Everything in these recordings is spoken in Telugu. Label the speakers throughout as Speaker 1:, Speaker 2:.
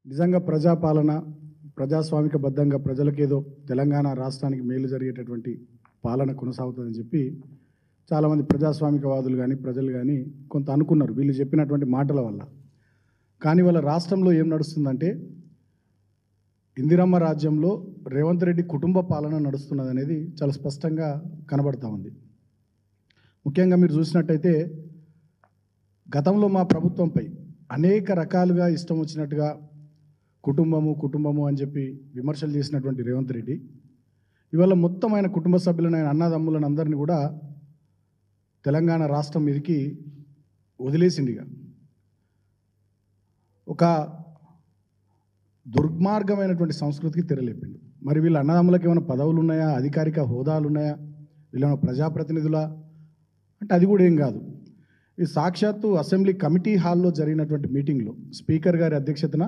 Speaker 1: నిజంగా ప్రజాపాలన ప్రజాస్వామికబద్ధంగా ప్రజలకేదో తెలంగాణ రాష్ట్రానికి మేలు జరిగేటటువంటి పాలన కొనసాగుతుందని చెప్పి చాలామంది ప్రజాస్వామికవాదులు కానీ ప్రజలు కానీ కొంత అనుకున్నారు వీళ్ళు చెప్పినటువంటి మాటల వల్ల. కానీ వాళ్ళ రాష్ట్రంలో ఏం నడుస్తుందంటే ఇందిరమ్మ రాజ్యంలో రేవంత్ రెడ్డి కుటుంబ పాలన నడుస్తున్నది అనేది చాలా స్పష్టంగా కనబడతా ఉంది. ముఖ్యంగా మీరు చూసినట్టయితే గతంలో మా ప్రభుత్వంపై అనేక రకాలుగా ఇష్టం వచ్చినట్టుగా కుటుంబము అని చెప్పి విమర్శలు చేసినటువంటి రేవంత్ రెడ్డి ఇవాళ మొత్తం ఆయన కుటుంబ సభ్యులను ఆయన అన్నదమ్ములను అందరినీ కూడా తెలంగాణ రాష్ట్రం మీదకి వదిలేసిండిగా ఒక దుర్మార్గమైనటువంటి సంస్కృతికి తెరలేపిండు. మరి వీళ్ళ అన్నదమ్ములకు ఏమైనా పదవులు ఉన్నాయా, అధికారిక హోదాలు ఉన్నాయా, వీళ్ళేమైనా ప్రజాప్రతినిధులా అంటే అది కూడా ఏం కాదు. ఈ సాక్షాత్తు అసెంబ్లీ కమిటీ హాల్లో జరిగినటువంటి మీటింగ్లో స్పీకర్ గారి అధ్యక్షతన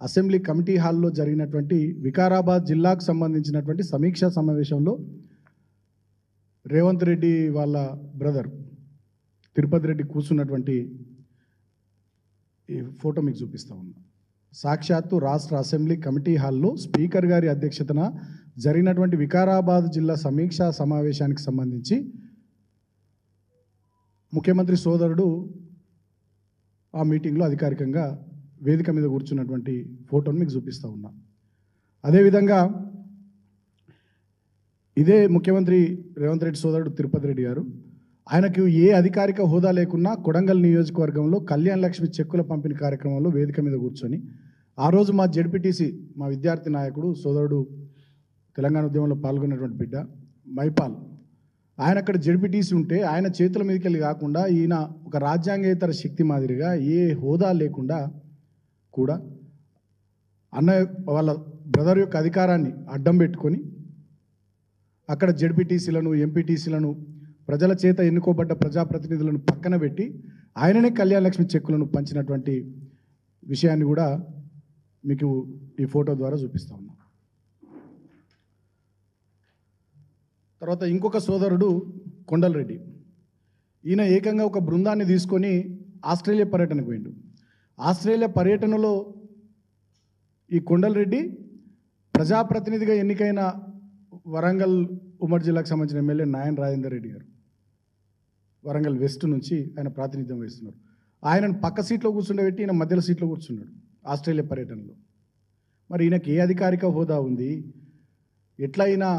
Speaker 1: అసెంబ్లీ కమిటీ హాల్లో జరిగినటువంటి వికారాబాద్ జిల్లాకు సంబంధించినటువంటి సమీక్షా సమావేశంలో రేవంత్ రెడ్డి వాళ్ళ బ్రదర్ తిరుపతి రెడ్డి కూర్చున్నటువంటి ఈ ఫోటో మీకు చూపిస్తా ఉన్నా. సాక్షాత్తు రాష్ట్ర అసెంబ్లీ కమిటీ హాల్లో స్పీకర్ గారి అధ్యక్షతన జరిగినటువంటి వికారాబాద్ జిల్లా సమీక్షా సమావేశానికి సంబంధించి ముఖ్యమంత్రి సోదరుడు ఆ మీటింగ్లో అధికారికంగా వేదిక మీద కూర్చున్నటువంటి ఫోటోను మీకు చూపిస్తూ ఉన్నా. అదేవిధంగా ఇదే ముఖ్యమంత్రి రేవంత్ రెడ్డి సోదరుడు తిరుపతి రెడ్డి గారు ఆయనకు ఏ అధికారిక హోదా లేకున్నా కొడంగల్ నియోజకవర్గంలో కళ్యాణ లక్ష్మి చెక్కుల పంపిణీ కార్యక్రమంలో వేదిక మీద కూర్చొని ఆ రోజు మా జెడ్పీటీసీ మా విద్యార్థి నాయకుడు సోదరుడు తెలంగాణ ఉద్యమంలో పాల్గొన్నటువంటి బిడ్డ మైపాల్ ఆయన అక్కడ జెడ్పీటీసీ ఉంటే ఆయన చేతుల మీదకి వెళ్ళి కాకుండా ఈయన ఒక రాజ్యాంగేతర శక్తి మాదిరిగా ఏ హోదా లేకుండా కూడా అన్నయ్య వాళ్ళ బ్రదర్ యొక్క అధికారాన్ని అడ్డం పెట్టుకొని అక్కడ జెడ్పీటీసీలను ఎంపీటీసీలను ప్రజల చేత ఎన్నుకోబడ్డ ప్రజాప్రతినిధులను పక్కన పెట్టి ఆయననే కళ్యాణ లక్ష్మి చెక్కులను పంచినటువంటి విషయాన్ని కూడా మీకు ఈ ఫోటో ద్వారా చూపిస్తా ఉన్నాం. తర్వాత ఇంకొక సోదరుడు కొండల్ రెడ్డి ఈయన ఏకంగా ఒక బృందాన్ని తీసుకొని ఆస్ట్రేలియా పర్యటనకు పోయిండు. ఆస్ట్రేలియా పర్యటనలో ఈ కొండల్ రెడ్డి ప్రజాప్రతినిధిగా ఎన్నికైన వరంగల్ ఉమ్మడి జిల్లాకు సంబంధించిన ఎమ్మెల్యే నాయన్ రాజేందర్ రెడ్డి గారు వరంగల్ వెస్ట్ నుంచి ఆయన ప్రాతినిధ్యం వహిస్తున్నారు. ఆయనను పక్క సీట్లో కూర్చుండబెట్టి ఈయన మధ్యలో సీట్లో కూర్చున్నాడు ఆస్ట్రేలియా పర్యటనలో. మరి ఈయనకి ఏ అధికారిక హోదా ఉంది, ఎట్లా అయినా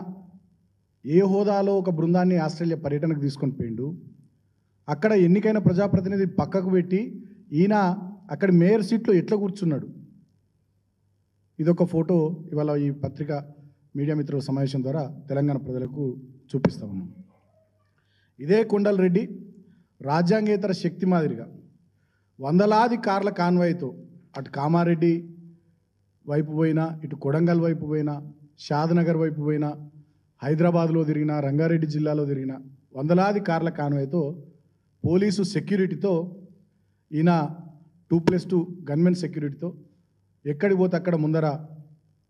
Speaker 1: ఏ హోదాలో ఒక బృందాన్ని ఆస్ట్రేలియా పర్యటనకు తీసుకొని పోయిండు, అక్కడ ఎన్నికైన ప్రజాప్రతినిధి పక్కకు పెట్టి ఈయన అక్కడ మేయర్ సీట్లో ఎట్లా కూర్చున్నాడు. ఇదొక ఫోటో ఇవాళ ఈ పత్రిక మీడియా మిత్రుల సమావేశం ద్వారా తెలంగాణ ప్రజలకు చూపిస్తా ఉన్నాం. ఇదే కొండల్ రెడ్డి రాజ్యాంగేతర శక్తి మాదిరిగా వందలాది కార్ల కాన్వాయ్తో అటు కామారెడ్డి వైపు పోయినా, ఇటు కొడంగల్ వైపు పోయినా, షాద్నగర్ వైపు పోయినా, హైదరాబాద్లో తిరిగిన, రంగారెడ్డి జిల్లాలో తిరిగిన వందలాది కార్ల కాన్వాయ్తో పోలీసు సెక్యూరిటీతో ఈయన 2+2 గన్మెన్ సెక్యూరిటీతో ఎక్కడికి పోతే అక్కడ ముందర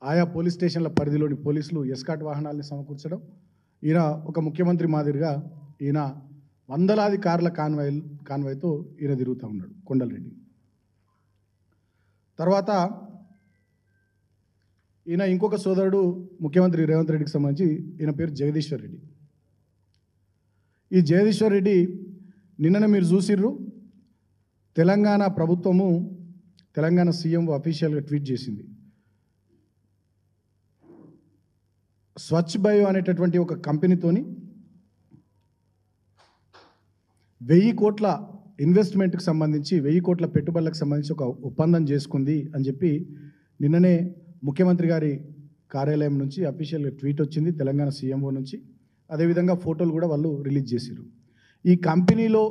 Speaker 1: ఆయా పోలీస్ స్టేషన్ల పరిధిలోని పోలీసులు ఎస్కాట్ వాహనాలని సమకూర్చడం, ఈయన ఒక ముఖ్యమంత్రి మాదిరిగా ఈయన వందలాది కార్ల కాన్వాయ్తో ఈయన తిరుగుతూ ఉన్నాడు కొండల్ రెడ్డి. తర్వాత ఈయన ఇంకొక సోదరుడు ముఖ్యమంత్రి రేవంత్ రెడ్డికి సంబంధించి ఈయన పేరు జగదీశ్వర్ రెడ్డి. ఈ జగదీశ్వర్ రెడ్డి నిన్ననే మీరు చూసిర్రు, తెలంగాణ ప్రభుత్వము తెలంగాణ సీఎం అఫీషియల్గా ట్వీట్ చేసింది. స్వచ్ఛ్ బయో అనేటటువంటి ఒక కంపెనీతోని 1000 కోట్ల ఇన్వెస్ట్మెంట్కి సంబంధించి 1000 కోట్ల పెట్టుబడులకు సంబంధించి ఒక ఒప్పందం చేసుకుంది అని చెప్పి నిన్ననే ముఖ్యమంత్రి గారి కార్యాలయం నుంచి అఫీషియల్గా ట్వీట్ వచ్చింది తెలంగాణ సీఎంఓ నుంచి. అదేవిధంగా ఫోటోలు కూడా వాళ్ళు రిలీజ్ చేశారు. ఈ కంపెనీలో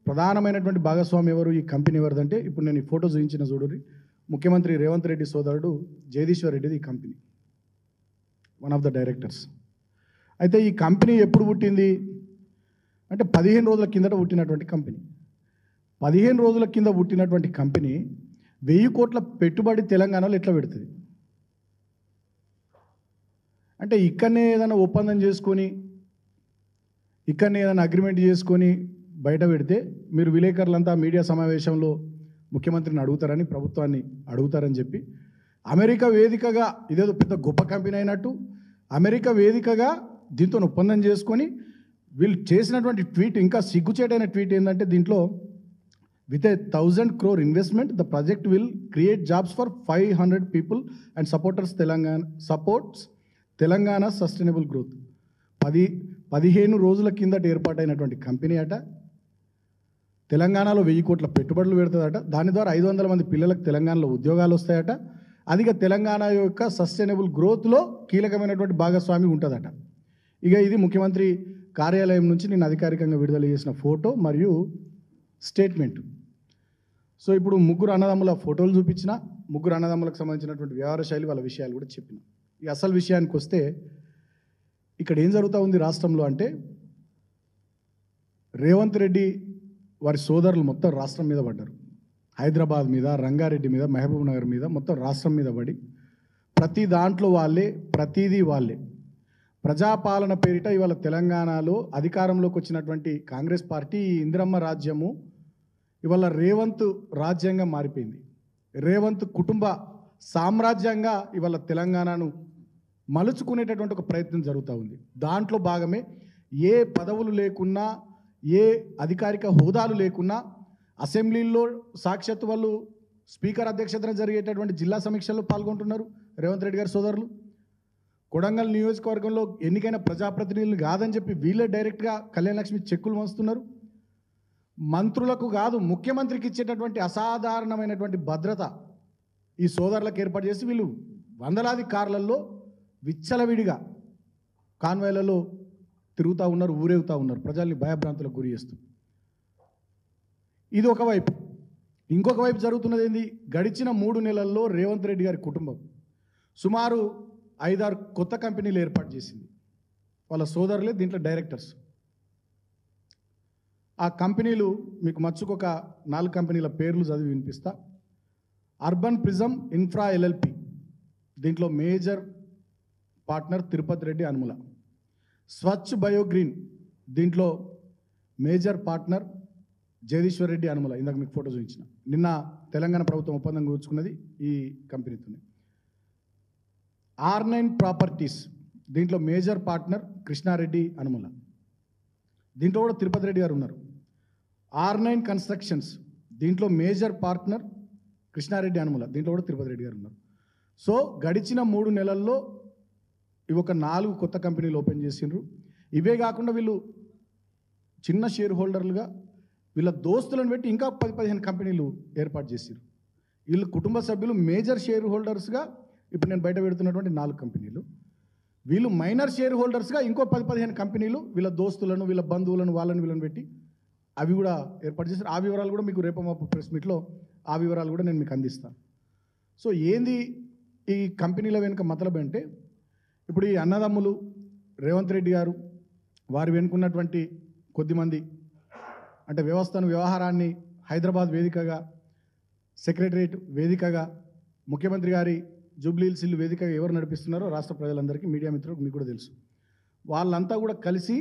Speaker 1: ప్రధానమైనటువంటి భాగస్వామి ఎవరు, ఈ కంపెనీ ఎవరిదంటే ఇప్పుడు నేను ఈ ఫోటో చూపించిన చూడండి, ముఖ్యమంత్రి రేవంత్ రెడ్డి సోదరుడు జగదీశ్వర్ రెడ్డిది ఈ company, one of the directors. అయితే ఈ కంపెనీ ఎప్పుడు పుట్టింది అంటే 15 రోజుల కిందట పుట్టినటువంటి కంపెనీ. 15 రోజుల కింద పుట్టినటువంటి కంపెనీ 1000 కోట్ల పెట్టుబడి తెలంగాణలో ఎట్లా పెడుతుంది అంటే ఇక్కడనే ఏదైనా ఒప్పందం చేసుకొని ఇక్కడనే ఏదైనా అగ్రిమెంట్ చేసుకొని బయట పెడితే మీరు విలేకరులంతా మీడియా సమావేశంలో ముఖ్యమంత్రిని అడుగుతారని ప్రభుత్వాన్ని అడుగుతారని చెప్పి అమెరికా వేదికగా ఇదేదో పెద్ద గొప్ప కంపెనీ అయినట్టు అమెరికా వేదికగా దీంతో ఒప్పందం చేసుకొని వీళ్ళు చేసినటువంటి ట్వీట్ ఇంకా సిగ్గుచేటైన ట్వీట్ ఏంటంటే దీంట్లో with a 1,000 crore investment the project will create jobs for 500 people and supports Telangana sustainable growth. 15 రోజుల కిందట ఏర్పాటైనటువంటి కంపెనీ అట. తెలంగాణలో 1000 కోట్ల పెట్టుబడులు పెడుతుందట. దాని ద్వారా 500 మంది పిల్లలకు తెలంగాణలో ఉద్యోగాలు వస్తాయట. అదిగా తెలంగాణ యొక్క సస్టైనబుల్ గ్రోత్లో కీలకమైనటువంటి భాగస్వామి ఉంటుందట. ఇక ఇది ముఖ్యమంత్రి కార్యాలయం నుంచి నేను అధికారికంగా విడుదల చేసిన ఫోటో మరియు స్టేట్మెంట్. సో ఇప్పుడు ముగ్గురు అన్నదమ్ముల ఫోటోలు చూపించిన, ముగ్గురు అన్నదమ్ములకు సంబంధించినటువంటి వ్యవహార శైలి వాళ్ళ విషయాలు కూడా చెప్పిన. ఈ అసలు విషయానికి వస్తే ఇక్కడ ఏం జరుగుతూ ఉంది రాష్ట్రంలో అంటే, రేవంత్ రెడ్డి వారి సోదరులు మొత్తం రాష్ట్రం మీద పడ్డారు. హైదరాబాద్ మీద, రంగారెడ్డి మీద, మహబూబ్ నగర్ మీద, మొత్తం రాష్ట్రం మీద పడి ప్రతి దాంట్లో వాళ్ళే, ప్రతిదీ వాళ్ళే. ప్రజాపాలన పేరిట ఇవాళ తెలంగాణలో అధికారంలోకి వచ్చినటువంటి కాంగ్రెస్ పార్టీ ఇందిరమ్మ రాజ్యము ఇవాళ రేవంత్ రాజ్యంగా మారిపోయింది. రేవంత్ కుటుంబ సామ్రాజ్యంగా ఇవాళ తెలంగాణను మలుచుకునేటటువంటి ఒక ప్రయత్నం జరుగుతూ ఉంది. దాంట్లో భాగమే ఏ పదవులు లేకున్నా, ఏ అధికారిక హోదాలు లేకున్నా అసెంబ్లీలో సాక్షాత్తు వాళ్ళు స్పీకర్ అధ్యక్షతన జరిగేటటువంటి జిల్లా సమీక్షల్లో పాల్గొంటున్నారు రేవంత్ రెడ్డి గారి సోదరులు. కొడంగల్ నియోజకవర్గంలో ఎన్నికైన ప్రజాప్రతినిధులు కాదని చెప్పి వీళ్ళే డైరెక్ట్గా కళ్యాణ లక్ష్మి చెక్కులు మోస్తున్నారు. మంత్రులకు కాదు, ముఖ్యమంత్రికి ఇచ్చేటటువంటి అసాధారణమైనటువంటి భద్రత ఈ సోదరులకు ఏర్పాటు చేసి వీళ్ళు వందలాది కార్లలో విచ్చలవిడిగా కాన్వాయ్లలో తిరుగుతూ ఉన్నారు, ఊరేగుతూ ఉన్నారు, ప్రజల్ని భయభ్రాంతులకు గురి చేస్తూ. ఇది ఒకవైపు. ఇంకొక వైపు జరుగుతున్నది ఏంది? గడిచిన 3 నెలల్లో రేవంత్ రెడ్డి గారి కుటుంబం సుమారు 5-6 కొత్త కంపెనీలు ఏర్పాటు చేసింది. వాళ్ళ సోదరులే దీంట్లో డైరెక్టర్స్. ఆ కంపెనీలు మీకు మచ్చుకొక 4 కంపెనీల పేర్లు చదివి వినిపిస్తా. అర్బన్ ప్రిజమ్ ఇన్ఫ్రా ఎల్ఎల్పి, దీంట్లో మేజర్ పార్ట్నర్ తిరుపతి రెడ్డి అనుముల. స్వచ్ఛ బయోగ్రీన్, దీంట్లో మేజర్ పార్ట్నర్ జగదీశ్వర్ రెడ్డి అనుముల. ఇందాక మీకు ఫోటో చూపించిన. నిన్న తెలంగాణ ప్రభుత్వం ఒప్పందం కూర్చుకున్నది ఈ కంపెనీతోనే. R9 ప్రాపర్టీస్, దీంట్లో మేజర్ పార్ట్నర్ కృష్ణారెడ్డి అనుముల. దీంట్లో కూడా తిరుపతి రెడ్డి గారు ఉన్నారు. R9 కన్స్ట్రక్షన్స్, దీంట్లో మేజర్ పార్ట్నర్ కృష్ణారెడ్డి అనుముల. దీంట్లో కూడా తిరుపతి రెడ్డి గారు ఉన్నారు. సో గడిచిన 3 నెలల్లో ఇవి ఒక 4 కొత్త కంపెనీలు ఓపెన్ చేసిండ్రు. ఇవే కాకుండా వీళ్ళు చిన్న షేర్ హోల్డర్లుగా వీళ్ళ దోస్తులను పెట్టి ఇంకా 10-15 కంపెనీలు ఏర్పాటు చేసారు. వీళ్ళు కుటుంబ సభ్యులు మేజర్ షేర్ హోల్డర్స్గా ఇప్పుడు నేను బయట పెడుతున్నటువంటి 4 కంపెనీలు, వీళ్ళు మైనర్ షేర్ హోల్డర్స్గా ఇంకో 10-15 కంపెనీలు వీళ్ళ దోస్తులను, వీళ్ళ బంధువులను, వాళ్ళని వీళ్ళని పెట్టి అవి కూడా ఏర్పాటు చేశారు. ఆ వివరాలు కూడా మీకు రేపు మా ప్రెస్ మీట్లో ఆ వివరాలు కూడా నేను మీకు అందిస్తాను. సో ఏంది ఈ కంపెనీల వెనుక మతలబ్ అంటే, ఇప్పుడు ఈ అన్నదమ్ములు రేవంత్ రెడ్డి గారు వారు వెనుకున్నటువంటి కొద్దిమంది, అంటే వ్యవహారాన్ని హైదరాబాద్ వేదికగా, సెక్రటరియట్ వేదికగా, ముఖ్యమంత్రి గారి జూబ్లీహిల్స్ ఇల్లు వేదికగా ఎవరు నడిపిస్తున్నారో రాష్ట్ర ప్రజలందరికీ, మీడియా మిత్రులకు మీకు కూడా తెలుసు. వాళ్ళంతా కూడా కలిసి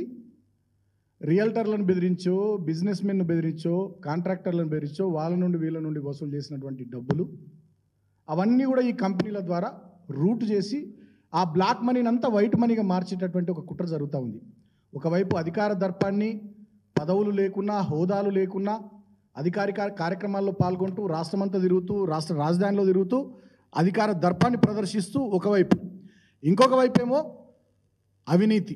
Speaker 1: రియల్టర్లను బెదిరించో, బిజినెస్ మెన్ను బెదిరించో, కాంట్రాక్టర్లను బెదిరించో, వాళ్ళ నుండి వీళ్ళ నుండి వసూలు చేసినటువంటి డబ్బులు అవన్నీ కూడా ఈ కంపెనీల ద్వారా రూట్ చేసి ఆ బ్లాక్ మనీని అంతా వైట్ మనీగా మార్చేటటువంటి ఒక కుట్ర జరుగుతూ ఉంది. ఒకవైపు అధికార దర్పాన్ని, పదవులు లేకున్నా, హోదాలు లేకున్నా అధికారిక కార్యక్రమాల్లో పాల్గొంటూ, రాష్ట్రమంతా తిరుగుతూ, రాష్ట్ర రాజధానిలో తిరుగుతూ అధికార దర్పాన్ని ప్రదర్శిస్తూ ఒకవైపు, ఇంకొక వైపు ఏమో అవినీతి,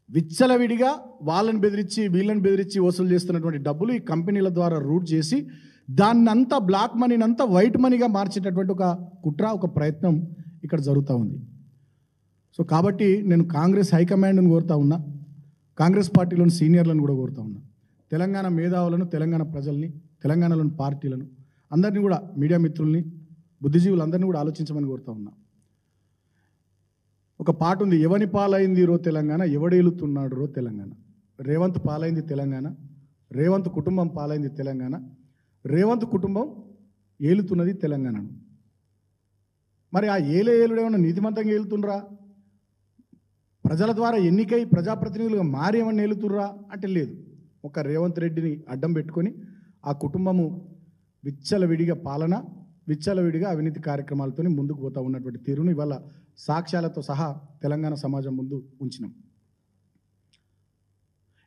Speaker 1: విచ్చలవిడిగా వాళ్ళని బెదిరించి వీళ్ళని బెదిరించి వసూలు చేస్తున్నటువంటి డబ్బులు ఈ కంపెనీల ద్వారా రూట్ చేసి దాన్నంతా బ్లాక్ మనీని అంతా వైట్ మనీగా మార్చేటటువంటి ఒక కుట్ర, ఒక ప్రయత్నం ఇక్కడ జరుగుతూ ఉంది. సో కాబట్టి నేను కాంగ్రెస్ హైకమాండ్ని కోరుతా ఉన్నా, కాంగ్రెస్ పార్టీలోని సీనియర్లను కూడా కోరుతా ఉన్నా, తెలంగాణ మేధావులను, తెలంగాణ ప్రజల్ని, తెలంగాణలోని పార్టీలను అందరినీ కూడా, మీడియా మిత్రుల్ని, బుద్ధిజీవులందరినీ కూడా ఆలోచించమని కోరుతా ఉన్నా. ఒక పాట ఉంది, ఎవని పాలైంది రో తెలంగాణ, ఎవడేలుతున్నాడు రో తెలంగాణ. రేవంత్ పాలైంది తెలంగాణ, రేవంత్ కుటుంబం పాలైంది తెలంగాణ, రేవంత్ కుటుంబం ఏలుతున్నది తెలంగాణను. మరి ఆ ఏలుడేమన్నా నీతిమంతంగా ఏలుతుండ్రా? ప్రజల ద్వారా ఎన్నికై ప్రజాప్రతినిధులుగా మారి ఏమన్నా ఏలుతుర్రా అంటే లేదు. ఒక రేవంత్ రెడ్డిని అడ్డం పెట్టుకొని ఆ కుటుంబము విచ్చలవిడిగా పాలన, విచ్చలవిడిగా అవినీతి కార్యక్రమాలతో ముందుకు పోతా ఉన్నటువంటి తీరును ఇవాళ సాక్ష్యాలతో సహా తెలంగాణ సమాజం ముందు ఉంచినాం.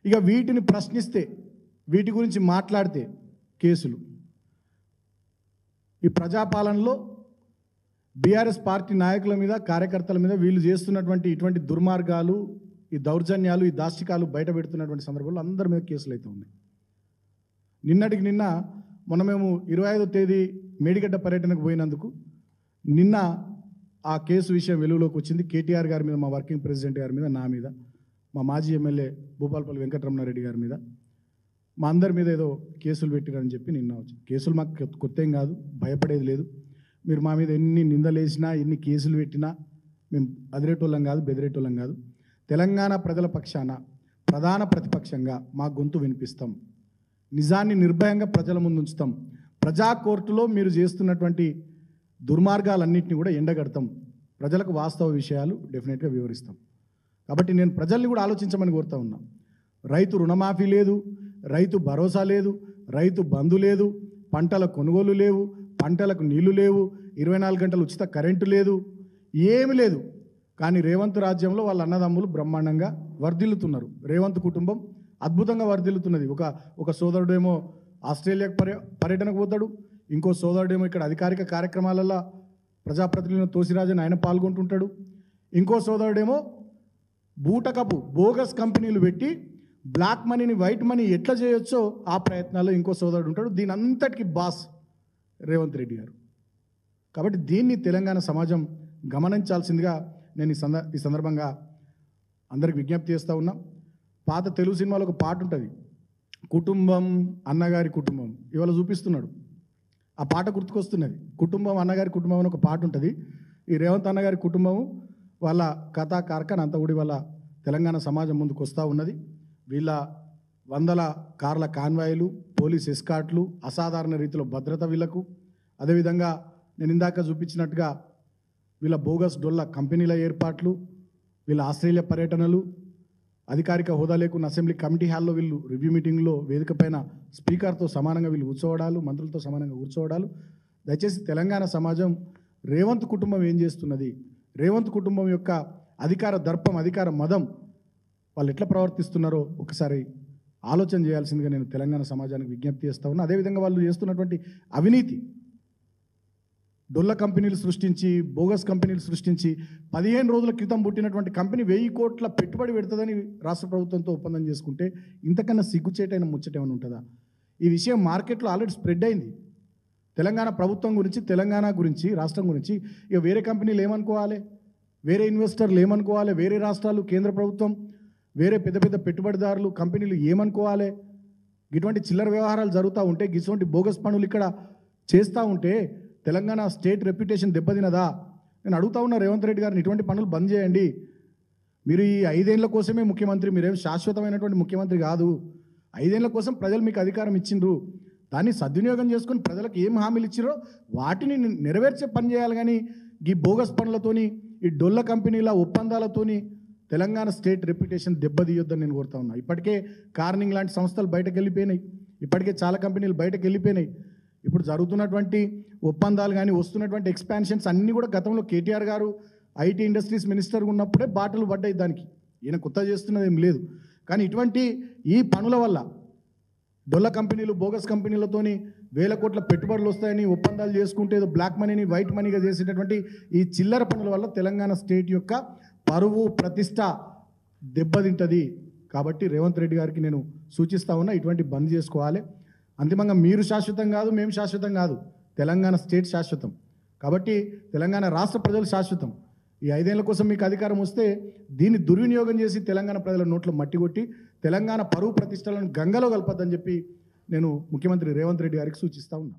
Speaker 1: ఇక వీటిని ప్రశ్నిస్తే, వీటి గురించి మాట్లాడితే కేసులు. ఈ ప్రజాపాలనలో బీఆర్ఎస్ పార్టీ నాయకుల మీద, కార్యకర్తల మీద వీళ్ళు చేస్తున్నటువంటి ఇటువంటి దుర్మార్గాలు, ఈ దౌర్జన్యాలు, ఈ దాష్టికాలు బయట పెడుతున్నటువంటి సందర్భంలో అందరి మీద కేసులు అయితే ఉన్నాయి. నిన్నటికి నిన్న మొన్న మేము 25వ తేదీ మేడిగడ్డ పర్యటనకు పోయినందుకు నిన్న ఆ కేసు విషయం వెలుగులోకి వచ్చింది. కేటీఆర్ గారి మీద, మా వర్కింగ్ ప్రెసిడెంట్ గారి మీద, నా మీద, మా మాజీ ఎమ్మెల్యే భూపాలపల్లి వెంకటరమణారెడ్డి గారి మీద, మా అందరి మీద ఏదో కేసులు పెట్టిరని చెప్పి నిన్న వచ్చింది. కేసులు మాకు కొత్త ఏం కాదు, భయపడేది లేదు. మీరు మా మీద ఎన్ని నిందలేసినా, ఎన్ని కేసులు పెట్టినా మేము అదిరేటోళ్ళం కాదు, బెదిరేటోళ్ళం కాదు. తెలంగాణ ప్రజల పక్షాన ప్రధాన ప్రతిపక్షంగా మా గొంతు వినిపిస్తాం. నిజాన్ని నిర్భయంగా ప్రజల ముందు ఉంచుతాం. ప్రజా కోర్టులో మీరు చేస్తున్నటువంటి దుర్మార్గాలన్నింటినీ కూడా ఎండగడతాం. ప్రజలకు వాస్తవ విషయాలు డెఫినెట్గా వివరిస్తాం. కాబట్టి నేను ప్రజల్ని కూడా ఆలోచించమని కోరుతా ఉన్నా. రైతు రుణమాఫీ లేదు, రైతు భరోసా లేదు, రైతు బంధు లేదు, పంటల కొనుగోలు లేవు, పంటలకు నీళ్లు లేవు, 24 గంటలు ఉచిత కరెంటు లేదు, ఏమి లేదు. కానీ రేవంత్ రాజ్యంలో వాళ్ళ అన్నదమ్ములు బ్రహ్మాండంగా వర్ధిల్లుతున్నారు. రేవంత్ కుటుంబం అద్భుతంగా వర్ధిల్లుతున్నది. ఒక సోదరుడేమో ఆస్ట్రేలియాకు పర్యటనకు పోతాడు, ఇంకో సోదరుడేమో ఇక్కడ అధికారిక కార్యక్రమాలలో ప్రజాప్రతినిధులను తోసిరాజన్ ఆయన పాల్గొంటుంటాడు, ఇంకో సోదరుడేమో బూటకపు బోగస్ కంపెనీలు పెట్టి బ్లాక్ మనీని వైట్ మనీ ఎట్లా చేయొచ్చో ఆ ప్రయత్నాల్లో ఇంకో సోదరుడు ఉంటాడు. దీని అంతటికి బాస్ రేవంత్ రెడ్డి గారు. కాబట్టి దీన్ని తెలంగాణ సమాజం గమనించాల్సిందిగా నేను ఈ సందర్భంగా అందరికి విజ్ఞప్తి చేస్తూ ఉన్నా. పాత తెలుగు సినిమాలో ఒక పాట ఉంటుంది, కుటుంబం అన్నగారి కుటుంబం. ఇవాళ చూపిస్తున్నాడు, ఆ పాట గుర్తుకొస్తున్నది. కుటుంబం అన్నగారి కుటుంబం అని ఒక పాట ఉంటుంది. ఈ రేవంత్ అన్నగారి కుటుంబం వాళ్ళ కథా కార్ఖాన అంతా కూడా వాళ్ళ తెలంగాణ సమాజం ముందుకు వస్తూ ఉన్నది. వీళ్ళ 100 కార్ల కాన్వాయ్లు, పోలీస్ ఎస్కాట్లు, అసాధారణ రీతిలో భద్రత వీళ్లకు. అదేవిధంగా నేను ఇందాక చూపించినట్టుగా వీళ్ళ బోగస్ డొల్ల కంపెనీల ఏర్పాట్లు, వీళ్ళ ఆస్ట్రేలియా పర్యటనలు, అధికారిక హోదా లేకున్న అసెంబ్లీ కమిటీ హాల్లో వీళ్ళు రివ్యూ మీటింగ్లో వేదిక పైన స్పీకర్తో సమానంగా వీళ్ళు కూర్చోవడాలు, మంత్రులతో సమానంగా కూర్చోవడాలు. దయచేసి తెలంగాణ సమాజం రేవంత్ కుటుంబం ఏం చేస్తున్నది, రేవంత్ కుటుంబం యొక్క అధికార దర్పం, అధికార మదం వాళ్ళు ఎట్లా ప్రవర్తిస్తున్నారో ఒకసారి ఆలోచన చేయాల్సిందిగా నేను తెలంగాణ సమాజానికి విజ్ఞప్తి చేస్తా ఉన్నా. అదేవిధంగా వాళ్ళు చేస్తున్నటువంటి అవినీతి, డొల్ల కంపెనీలు సృష్టించి, బోగస్ కంపెనీలు సృష్టించి 15 రోజుల క్రితం పుట్టినటువంటి కంపెనీ 1000 కోట్ల పెట్టుబడి పెడుతుందని రాష్ట్ర ప్రభుత్వంతో ఒప్పందం చేసుకుంటే ఇంతకన్నా సిగ్గుచేటైన ముచ్చటేమైనా ఉంటుందా? ఈ విషయం మార్కెట్లో ఆల్రెడీ స్ప్రెడ్ అయింది. తెలంగాణ ప్రభుత్వం గురించి, తెలంగాణ గురించి, రాష్ట్రం గురించి ఇక వేరే కంపెనీలు ఏమనుకోవాలి, వేరే ఇన్వెస్టర్లు ఏమనుకోవాలి, వేరే రాష్ట్రాలు, కేంద్ర ప్రభుత్వం, వేరే పెద్ద పెద్ద పెట్టుబడిదారులు, కంపెనీలు ఏమనుకోవాలి? ఇటువంటి చిల్లర వ్యవహారాలు జరుగుతూ ఉంటే, ఇటువంటి బోగస్ పనులు ఇక్కడ చేస్తూ ఉంటే తెలంగాణ స్టేట్ రెప్యుటేషన్ దెబ్బతినదా? నేను అడుగుతా ఉన్నా రేవంత్ రెడ్డి గారిని, ఇటువంటి పనులు బంద్ చేయండి. మీరు ఈ 5 ఏళ్ల కోసమే ముఖ్యమంత్రి, మీరేం శాశ్వతమైనటువంటి ముఖ్యమంత్రి కాదు. 5 ఏళ్ల కోసం ప్రజలు మీకు అధికారం ఇచ్చిండ్రు, దాన్ని సద్వినియోగం చేసుకొని ప్రజలకు ఏం హామీలు ఇచ్చిరో వాటిని నెరవేర్చే పని చేయాలి. కానీ ఈ బోగస్ పనులతోని, ఈ డొల్ల కంపెనీల ఒప్పందాలతోని తెలంగాణ స్టేట్ రెప్యుటేషన్ దెబ్బతీయొద్దని నేను కోరుతా ఉన్నా. ఇప్పటికే కార్నింగ్ లాంటి సంస్థలు బయటకు వెళ్ళిపోయినాయి, ఇప్పటికే చాలా కంపెనీలు బయటకు వెళ్ళిపోయినాయి. ఇప్పుడు జరుగుతున్నటువంటి ఒప్పందాలు కానీ, వస్తున్నటువంటి ఎక్స్పాన్షన్స్ అన్నీ కూడా గతంలో కేటీఆర్ గారు ఐటీ ఇండస్ట్రీస్ మినిస్టర్గా ఉన్నప్పుడే బాటలు పడ్డాయి. దానికి ఈయన కొత్త చేస్తున్నది ఏం లేదు. కానీ ఇటువంటి ఈ పనుల వల్ల డొల్ల కంపెనీలు, బోగస్ కంపెనీలతోని 1000 కోట్ల పెట్టుబడులు వస్తాయని ఒప్పందాలు చేసుకుంటే ఏదో బ్లాక్ మనీని వైట్ మనీగా చేసేటటువంటి ఈ చిల్లర పనుల వల్ల తెలంగాణ స్టేట్ యొక్క పరువు, ప్రతిష్ట దెబ్బతింటుంది. కాబట్టి రేవంత్ రెడ్డి గారికి నేను సూచిస్తా ఉన్నా, ఇటువంటి బంద్ చేసుకోవాలి. అంతిమంగా మీరు శాశ్వతం కాదు, మేము శాశ్వతం కాదు, తెలంగాణ స్టేట్ శాశ్వతం. కాబట్టి తెలంగాణ రాష్ట్ర ప్రజలు శాశ్వతం. ఈ 5 ఏళ్ల కోసం మీకు అధికారం వస్తే దీన్ని దుర్వినియోగం చేసి తెలంగాణ ప్రజల నోట్లో మట్టి కొట్టి తెలంగాణ పరువు ప్రతిష్టలను గంగలో కలపద్దని చెప్పి నేను ముఖ్యమంత్రి రేవంత్ రెడ్డి గారికి సూచిస్తా ఉన్నా.